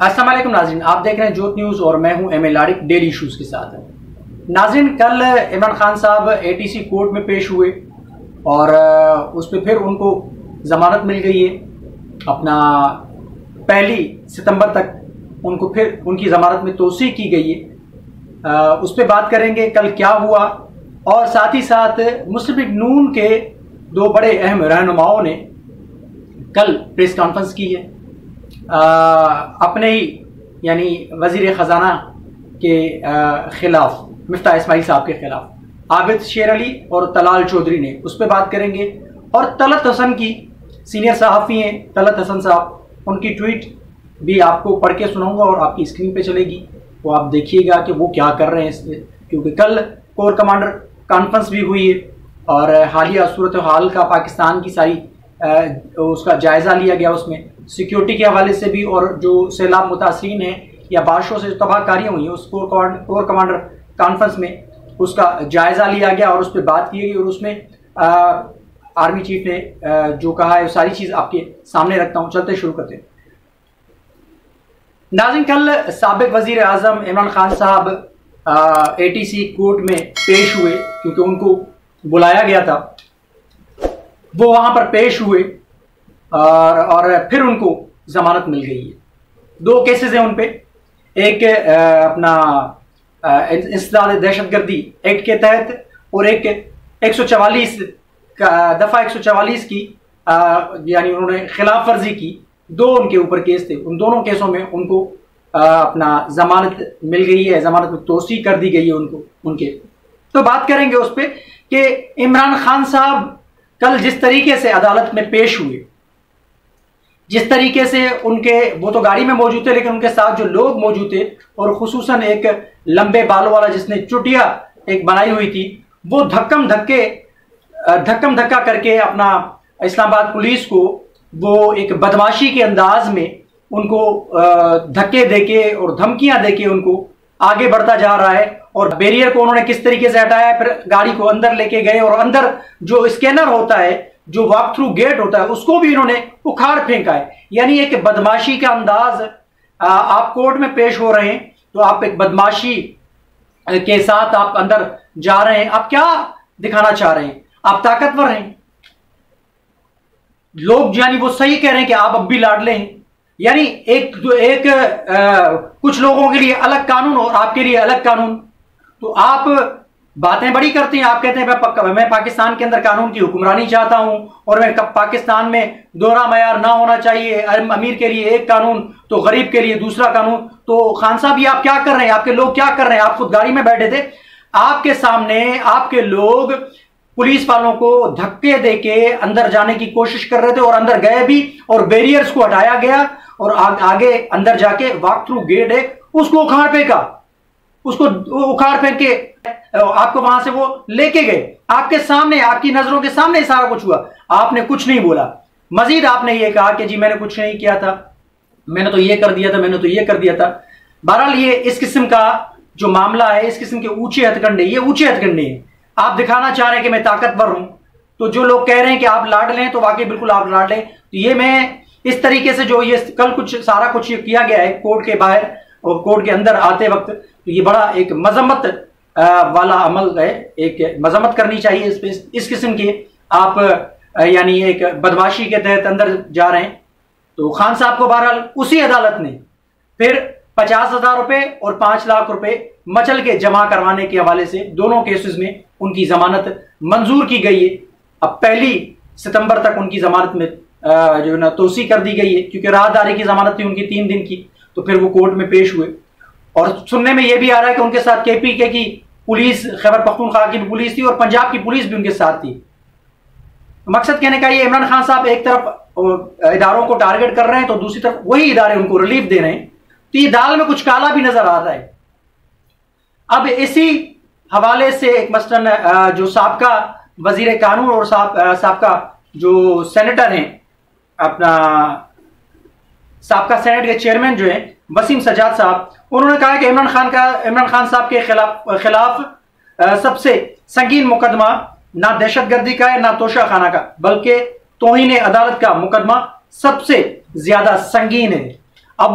अस्सलाम वालेकुम नाज़रीन, आप देख रहे हैं जोत न्यूज़ और मैं हूं एम ए लाड़िक डेली इशूज़ के साथ। नाज़रीन, कल इमरान खान साहब एटीसी कोर्ट में पेश हुए और उस पर फिर उनको ज़मानत मिल गई है। अपना 1 सितंबर तक उनको फिर उनकी ज़मानत में तोसी की गई है। उस पर बात करेंगे कल क्या हुआ, और साथ ही साथ मुस्लिम लीग नून के 2 बड़े अहम रहनुमाओं ने कल प्रेस कॉन्फ्रेंस की है। अपने ही यानी वजीर ख़जाना के खिलाफ, मिफ्ता इस्माइल साहब के खिलाफ आबिद शेर अली और तलाल चौधरी ने, उस पर बात करेंगे। और तलत हसन की, सीनियर सहाफ़ी हैं तलत हसन साहब, उनकी ट्वीट भी आपको पढ़ के सुनाऊंगा और आपकी स्क्रीन पे चलेगी, वो आप देखिएगा कि वो क्या कर रहे हैं इसमें, क्योंकि कल कोर कमांडर कॉन्फ्रेंस भी हुई है और हालिया सूरत हाल का पाकिस्तान की सारी उसका जायज़ा लिया गया। उसमें सिक्योरिटी के हवाले से भी और जो सैलाब मुतासरीन हैं या बारिशों से तबाहकारियाँ हुई हैं, उस कोर कमांडर कॉन्फ्रेंस में उसका जायज़ा लिया गया और उस पर बात की गई। और उसमें आर्मी चीफ ने जो कहा है वो सारी चीज़ आपके सामने रखता हूँ। चलते शुरू करते हैं। नाज़रीन, कल साबिक वज़ीर आज़म इमरान खान साहब एटीसी कोर्ट में पेश हुए, क्योंकि उनको बुलाया गया था। वो वहाँ पर पेश हुए और फिर उनको ज़मानत मिल गई है। 2 केसेस हैं उन पे, एक अपना इंसदाद दहशतगर्दी एक्ट के तहत और एक 144 का दफ़ा 144 की यानी उन्होंने खिलाफ वर्जी की। 2 उनके ऊपर केस थे। उन दोनों केसों में उनको अपना ज़मानत मिल गई है, ज़मानत में तोसी कर दी गई है उनको उनके। तो बात करेंगे उस पर कि इमरान खान साहब कल जिस तरीके से अदालत में पेश हुए, जिस तरीके से उनके, वो तो गाड़ी में मौजूद थे लेकिन उनके साथ जो लोग मौजूद थे, और खुसूसन एक लंबे बालों वाला जिसने चुटिया एक बनाई हुई थी, वो धक्कम धक्का करके अपना इस्लामाबाद पुलिस को वो एक बदमाशी के अंदाज में उनको धक्के देके और धमकियां देके उनको आगे बढ़ता जा रहा है। और बैरियर को उन्होंने किस तरीके से हटाया, फिर गाड़ी को अंदर लेके गए और अंदर जो स्कैनर होता है, जो वॉक थ्रू गेट होता है, उसको भी इन्होंने उखाड़ फेंका है। यानी एक बदमाशी का अंदाज, आप कोर्ट में पेश हो रहे हैं तो आप एक बदमाशी के साथ आप अंदर जा रहे हैं। आप क्या दिखाना चाह रहे हैं? आप ताकतवर हैं। लोग यानी वो सही कह रहे हैं कि आप अब भी लाडले हैं। यानी कुछ लोगों के लिए अलग कानून और आपके लिए अलग कानून। तो आप बातें बड़ी करते हैं। आप कहते हैं मैं पाकिस्तान के अंदर कानून की हुक्मरानी चाहता हूं और मैं पाकिस्तान में दोहरा मयार ना होना चाहिए, अमीर के लिए एक कानून तो गरीब के लिए दूसरा कानून। तो खान साहब, ये आप क्या कर रहे हैं? आपके लोग क्या कर रहे हैं? आप खुद गाड़ी में बैठे थे, आपके सामने आपके लोग पुलिस वालों को धक्के देके अंदर जाने की कोशिश कर रहे थे और अंदर गए भी, और बैरियर्स को हटाया गया और आगे अंदर जाके वॉक थ्रू गेट है उसको उखाड़ फेंका, उसको उखाड़ फेंक के आपको वहां से वो लेके गए। आपके सामने, आपकी नजरों के सामने सारा कुछ हुआ। आपने कुछ नहीं बोला। मजीद आपने ये कहा कि जी मैंने कुछ नहीं किया था, मैंने तो ये कर दिया था, मैंने तो ये कर दिया था। बहरहाल ये इस किस्म का जो मामला है, इस किस्म के ऊंचे हथकंडे, ये ऊंचे हथकंडे हैं। आप दिखाना चाह रहे हैं कि मैं ताकतवर हूं। तो जो लोग कह रहे हैं कि आप लाडले हैं, तो वाकई बिल्कुल आप लाडले हैं। तो ये मैं इस तरीके से जो ये कल कुछ सारा कुछ किया गया है कोर्ट के बाहर और कोर्ट के अंदर आते वक्त, तो ये बड़ा एक मजम्मत वाला अमल है। एक मजम्मत करनी चाहिए इस किस्म के आप यानी एक बदमाशी के तहत अंदर जा रहे हैं। तो खान साहब को बहरहाल उसी अदालत ने फिर 50,000 रुपए और 5 लाख रुपए मचल के जमा करवाने के हवाले से दोनों केसेस में उनकी जमानत मंजूर की गई है। अब 1 सितंबर तक उनकी जमानत में जो ना तोसी कर दी गई है, क्योंकि राहदारी की जमानत थी उनकी 3 दिन की। तो फिर वो कोर्ट में पेश हुए और सुनने में यह भी आ रहा है कि उनके साथ KPK की पुलिस, खैबर पख्तूनख्वा की पुलिस थी और पंजाब की पुलिस भी उनके साथ थी। मकसद कहने का ये, इमरान खान साहब एक तरफ इदारों को टारगेट कर रहे हैं तो दूसरी तरफ वही इदारे उनको रिलीफ दे रहे हैं। तो ये दाल में कुछ काला भी नजर आ रहा है। अब इसी हवाले से एक मसलन जो साबका वजीर कानून और साबका जो सेनेटर हैं, अपना साबका सेनेट के चेयरमैन जो हैं वसीम सजाद साहब, उन्होंने कहा कि इमरान खान साहब के खिलाफ सबसे संगीन मुकदमा ना दहशतगर्दी का है ना तोशा खाना का, बल्कि तौहीन अदालत का मुकदमा सबसे ज्यादा संगीन है। अब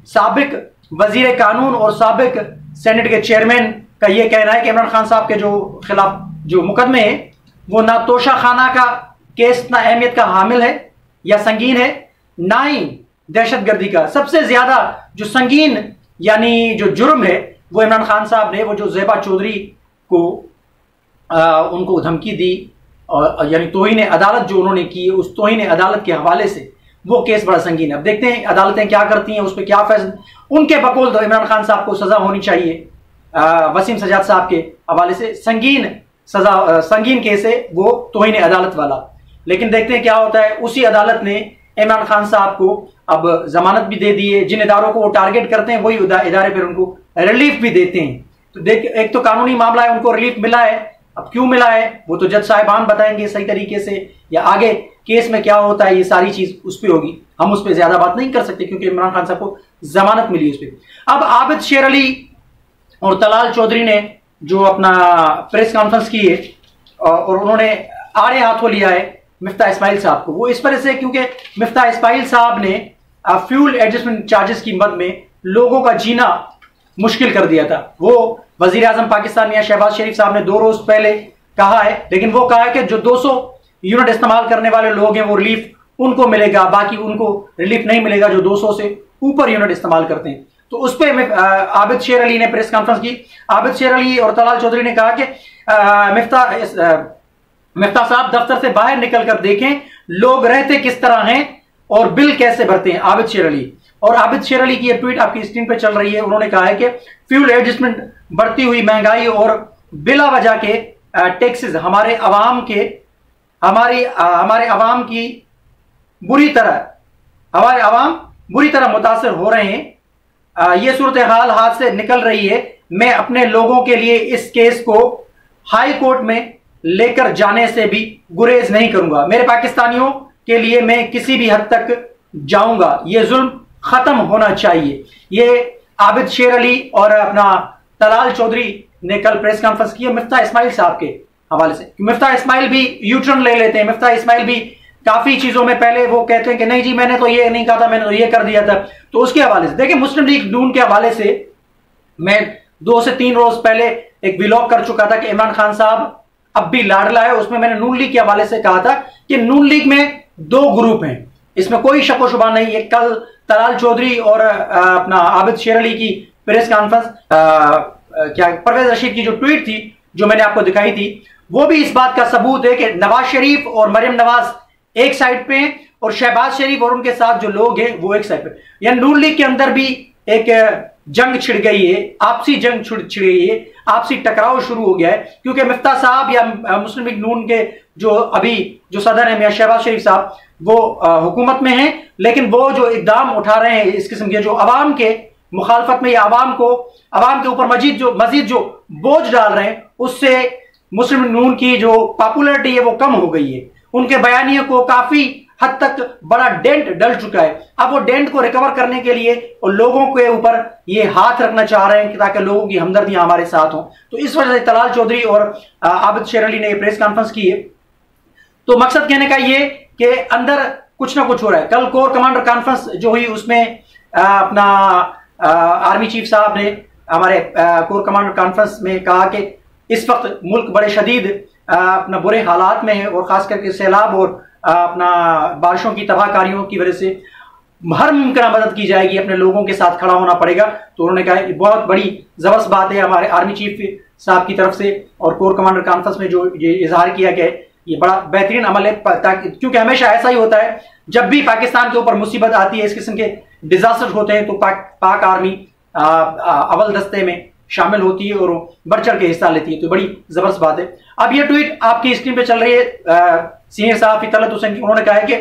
साबिक वजीर कानून और साबिक सेनेट के चेयरमैन का यह कहना है कि इमरान खान साहब के जो खिलाफ जो मुकदमे है वो ना तोशा खाना का केस इतना अहमियत का हामिल है या संगीन है, ना ही दहशतगर्दी का। सबसे ज्यादा जो संगीन यानी जो जुर्म है वो इमरान खान साहब ने वो जो ज़ेबा चौधरी को उनको धमकी दी और यानी तौहीन अदालत जो उन्होंने की, उस तौहीन अदालत के हवाले से वो केस बड़ा संगीन है। अब देखते हैं अदालतें क्या करती हैं, उस पर क्या फैसला। उनके बकौल तो इमरान खान साहब को सजा होनी चाहिए, वसीम सजाद साहब के हवाले से संगीन सजा, संगीन केस है वो तौहीन अदालत वाला। लेकिन देखते हैं क्या होता है। उसी अदालत ने इमरान खान साहब को अब जमानत भी दे दी है। जिन इदारों को वो टारगेट करते हैं वही इदारे फिर उनको रिलीफ भी देते हैं। तो देख, एक तो कानूनी मामला है, उनको रिलीफ मिला है। अब क्यों मिला है वो तो जज साहिबान बताएंगे सही तरीके से, या आगे केस में क्या होता है ये सारी चीज उस पर होगी। हम उस पर ज्यादा बात नहीं कर सकते क्योंकि इमरान खान साहब को जमानत मिली उस पर। अब आबिद शेर अली और तलाल चौधरी ने जो अपना प्रेस कॉन्फ्रेंस की है और उन्होंने आड़े हाथों लिया है मिफ्ता इस्माइल साहब को। वो इस वजह से क्योंकि मिफ्ता इस्माइल साहब ने फ्यूल एडजस्टमेंट चार्जेस की मद में लोगों का जीना मुश्किल कर दिया था। वो वजीर आजम पाकिस्तान मियां शहबाज शरीफ साहब ने 2 रोज पहले कहा है, लेकिन वो कहा है कि जो 200 यूनिट इस्तेमाल करने वाले लोग हैं वो रिलीफ उनको मिलेगा, बाकी उनको रिलीफ नहीं मिलेगा जो 200 से ऊपर यूनिट इस्तेमाल करते हैं। तो उस पर आबिद शेर अली ने प्रेस कॉन्फ्रेंस की। आबिद शेर अली और तलाल चौधरी ने कहा कि मिफ्ता साहब दफ्तर से बाहर निकलकर देखें लोग रहते किस तरह हैं और बिल कैसे भरते हैं। आबिद शेर अली और आबिद शेर अली की ये ट्वीट आपकी स्क्रीन पे चल रही है। उन्होंने कहा है कि फ्यूल एडजस्टमेंट, बढ़ती हुई महंगाई और बिला वजह के टैक्सेस हमारे अवाम की बुरी तरह मुतासर हो रहे हैं। ये सूरत हाल हाथ से निकल रही है। मैं अपने लोगों के लिए इस केस को हाई कोर्ट में लेकर जाने से भी गुरेज नहीं करूंगा। मेरे पाकिस्तानियों के लिए मैं किसी भी हद तक जाऊंगा। यह जुल्म खत्म होना चाहिए। ये आबिद शेर अली और अपना तलाल चौधरी ने कल प्रेस कॉन्फ्रेंस की मिफ्ता इस्माइल साहब के हवाले से। मिफ्ता इस्माइल भी यू टर्न ले लेते हैं। मिफ्ता इस्माइल भी काफी चीजों में पहले वो कहते हैं कि नहीं जी मैंने तो ये नहीं कहा था, मैंने तो ये कर दिया था। तो उसके हवाले से देखिए, मुस्लिम लीग नून के हवाले से मैं 2 से 3 रोज पहले एक व्लॉग कर चुका था कि इमरान खान साहब अब भी लाडला है। उसमें मैंने नून लीग के हवाले से कहा था कि नून लीग में 2 ग्रुप हैं, इसमें कोई शक व शुबा नहीं है। कल तलाल चौधरी और अपना आबिद शेर अली की प्रेस कॉन्फ्रेंस, क्या परवेज रशीद की जो ट्वीट थी जो मैंने आपको दिखाई थी, वो भी इस बात का सबूत है कि नवाज शरीफ और मरियम नवाज एक साइड पे हैं और शहबाज शरीफ और उनके साथ जो लोग हैं वो एक साइड पे। या नून लीग के अंदर भी एक जंग छिड़ गई है, आपसी जंग छिड़ गई है, आपसी टकराव शुरू हो गया है। क्योंकि मिफ्ता साहब या मुस्लिम लीग नून के जो अभी जो सदर है मियां शहबाज शरीफ साहब, वो हुकूमत में हैं, लेकिन वो जो इकदाम उठा रहे हैं इस किस्म के, जो अवाम के मुखालफत में या अवाम के ऊपर मजीद जो बोझ डाल रहे हैं, उससे मुस्लिम नून की जो पॉपुलैरिटी है वो कम हो गई है। उनके बयानियों को काफी हद तक बड़ा डेंट डल चुका है। अब वो डेंट को रिकवर करने के लिए और लोगों के ऊपर ये हाथ रखना चाह रहे हैं ताकि लोगों की हमदर्दियां हमारे साथ हों। तो इस वजह से तलाल चौधरी और आबिद शेर अली ने प्रेस कॉन्फ्रेंस की है। तो मकसद कहने का ये कि अंदर कुछ ना कुछ हो रहा है। कल कोर कमांडर कॉन्फ्रेंस जो हुई उसमें अपना आर्मी चीफ साहब ने हमारे कोर कमांडर कॉन्फ्रेंस में कहा कि इस वक्त मुल्क बड़े शदीद अपना बुरे हालात में है और खास करके सैलाब और अपना बारिशों की तबाहकारियों की वजह से हर मुमकिन मदद की जाएगी, अपने लोगों के साथ खड़ा होना पड़ेगा। तो उन्होंने कहा कि बहुत बड़ी जबरदस्त बात है हमारे आर्मी चीफ साहब की तरफ से और कोर कमांडर कॉन्फ्रेंस में जो ये इजहार किया गया है, ये बड़ा बेहतरीन अमल है। क्योंकि हमेशा ऐसा ही होता है, जब भी पाकिस्तान के ऊपर मुसीबत आती है, इस किस्म के डिजास्टर होते हैं, तो पाक आर्मी अव्वल दस्ते में शामिल होती है और बढ़ चढ़ के हिस्सा लेती है। तो बड़ी जबरदस्त बात है। अब ये ट्वीट आपकी स्क्रीन पे चल रही है सीनियर सहाफी तलत हुसैन की। उन्होंने कहा है कि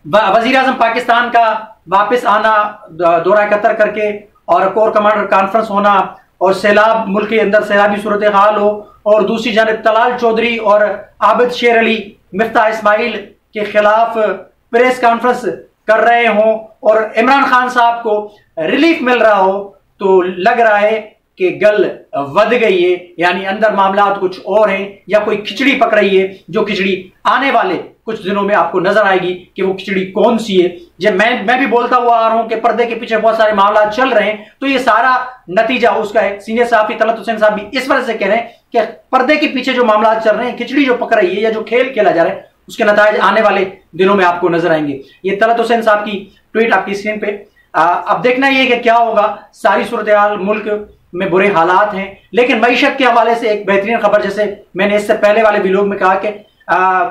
वजीर आजम पाकिस्तान का वापस आना, दौरा कतर करके और कोर कमांडर कॉन्फ्रेंस होना और सैलाब, मुल्क के अंदर सैलाबी सूरत हाल हो, और दूसरी जानब तलाल चौधरी और आबिद शेर अली मिफ्ता इस्माइल के खिलाफ प्रेस कॉन्फ्रेंस कर रहे हों और इमरान खान साहब को रिलीफ मिल रहा हो, तो लग रहा है कि गल वध गई है, यानी अंदर मामला कुछ और हैं या कोई खिचड़ी पक रही है, जो खिचड़ी आने वाले कुछ दिनों में आपको नजर आएगी कि वो खिचड़ी कौन सी है। जब मैं भी बोलता हुआ आ रहा हूं कि पर्दे के पीछे बहुत सारे मामला चल रहे हैं, तो ये सारा नतीजा उसका है। सीनियर सहाफी तलत हुसैन साहब भी इस वजह से कह रहे हैं कि पर्दे के पीछे जो मामला चल रहे हैं, खिचड़ी जो पक रही है या जो खेल खेला जा रहा है, उसके नतीजे आने वाले दिनों में आपको नजर आएंगे। ये तलत हुसैन साहब की ट्वीट आपकी स्क्रीन पे। अब देखना ये कि क्या होगा। सारी सूरत हाल मुल्क में बुरे हालात हैं, लेकिन मईशत के हवाले से एक बेहतरीन खबर, जैसे मैंने इससे पहले वाले वीडियो में कहा कि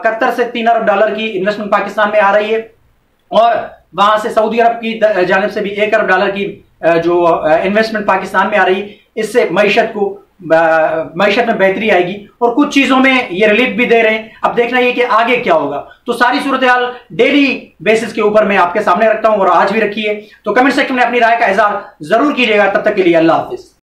कतर से $3 अरब की इन्वेस्टमेंट पाकिस्तान में आ रही है, और वहां से सऊदी अरब की जानिब से भी $1 अरब की जो इन्वेस्टमेंट पाकिस्तान में आ रही है। इससे मईशत में बेहतरी आएगी और कुछ चीजों में ये रिलीफ भी दे रहे हैं। अब देखना ये कि आगे क्या होगा। तो सारी सूरत हाल डेली बेसिस के ऊपर मैं आपके सामने रखता हूं और आज भी रखी है। तो कमेंट सेक्शन में अपनी राय का इजहार जरूर कीजिएगा। तब तक के लिए अल्लाह हाफिज।